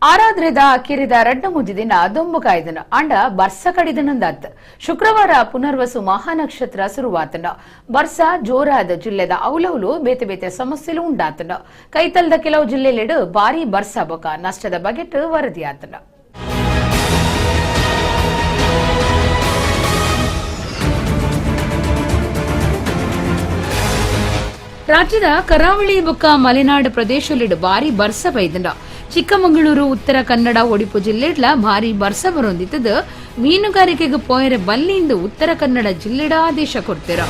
ಆರಾದ್ರೆದ ಕಿರಿದ ರಡ್ಡ ಮುಜಿದಿನ ದೊಂಬುಕಾಯ್ದನ ಅಂಡ ಬರ್ಸ ಕಡಿದನಂದಾತ್ ಶುಕ್ರವಾರ ಪುನರ್ವಸು ಮಹಾನಕ್ಷತ್ರ ಶುರುವಾತನ ಬರ್ಸ ಜೋರಾದ ಜಿಲ್ಲೆದ ಅವಲವಲು ಬೇತೆ ಬೇತೆ ಸಮಸ್ಯೆಲು ಉಂಡಾತನ ಕೈತಲ್ದ ಕೆಲವು ಜಿಲ್ಲೆಲೆಡು ಭಾರಿ ಬರ್ಸ ಬೊಕ ನಷ್ಟದ ಬಗೆಟ್ ವರದಿಯಾತನ ರಾಜ್ಯದ ಕರಾವಳಿ ಬೊಕ್ಕ ಮಲೆನಾಡು ಪ್ರದೇಶಲಿಡು ಭಾರಿ ಬರ್ಸ ಬೈದಂಡ ಚಿಕ್ಕಮಗಳೂರು ಉತ್ತರ ಕನ್ನಡ ಒಡಿಪು ಜಿಲ್ಲೆಡ್ಲ ಭಾರಿ ಬರ್ಸ ಬರೊಂದಿತ್ತದ ಮೀನುಗಾರಿಕೆಗೆ ಪೋಯರೆ ಬಲ್ಲಿಂದ ಉತ್ತರ ಕನ್ನಡ ಜಿಲ್ಲೆಡ ಆದೇಶ ಕೊಡ್ತಿರ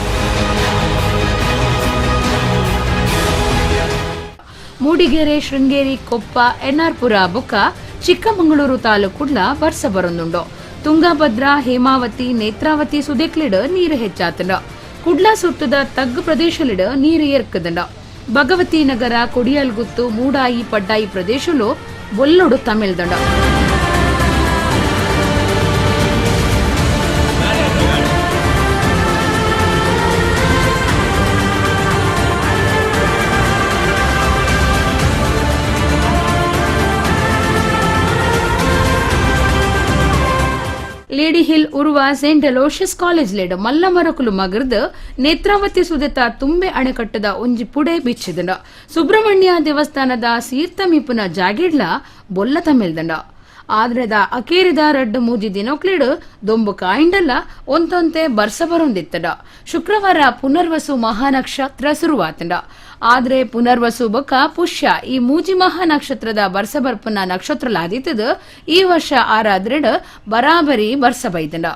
ಮೂಡಿಗೆರೆ ಶೃಂಗೇರಿ ಕೊಪ್ಪ ಎನ್ಆರ್ಪುರ ಬೊಕ್ಕ ಚಿಕ್ಕಮಗಳೂರು ತಾಲೂಕುಡ್ಲ ಬರ್ಸ ಬರೊಂದುಂಡು ತುಂಗಭದ್ರಾ ಹೇಮಾವತಿ ನೇತ್ರಾವತಿ ಸುದೆಕ್ಲಿಡ್ ನೀರು ಹೆಚ್ಚಾತನ ಕುಡ್ಲಾ ಸುತ್ತದ ತಗ್ಗು ಪ್ರದೇಶಲಿಡ ನೀರು ಏರ್ಕದಂಡ ಭಗವತಿ ನಗರ ಕೊಡಿಯಲ್ಗುತ್ತು ಮೂಡಾಯಿ ಪಡ್ಡಾಯಿ ಪ್ರದೇಶಲು ಬೊಲ್ಲೊಡು ತಮಿಳ್ದಂಡ lady hill Urva saint Aloysius college ಲೇಡ್ ಮಲ್ಲಮರಕುಲು ಮಗರ್ದ ನೇತ್ರಾವತಿ ಸುದೆತ ತುಂಬೆ ಅಣೆಕಟ್ಟದ ಒಂಜಿ ಪುಡೆ ಬಿಚ್ಚಿದಂಡ ಸುಬ್ರಹ್ಮಣ್ಯ ದೇವಸ್ಥಾನದ ಸೀರ್ತಮೀಪುನ ಜಾಗಿಡ್ಲ ಬೊಲ್ಲ ತಮಿಳ್ದಂಡ ಆದ್ರೆದ ಅಕೇರಿದ ರಡ್ಡು ಮೂಜಿ ದಿನೊಕ್ಲಿಡ್ ದೊಂಬು ಕಾಯಿಂಡಲ್ಲ ಒಂತೊಂತೆ ಬರ್ಸ ಬರೊಂದಿತ್ತಡ ಶುಕ್ರವಾರ ಪುನರ್ವಸು ಮಹಾನಕ್ಷತ್ರ ಶುರುವಾತಂಡ ಆದ್ರೆ ಪುನರ್ವಸು ಬೊಕ್ಕ ಪುಷ್ಯ ಈ ಮೂಜಿ ಮಹಾನಕ್ಷತ್ರದ ಬರ್ಸ ಬರ್ಪನ ನಕ್ಷತ್ರಲಾದಿತ್ತದ ಈ ವರ್ಷ ಆರಾದ್ರೆಡ್ ಬರಾಬರಿ ಬರ್ಸ ಬೈದಂಡ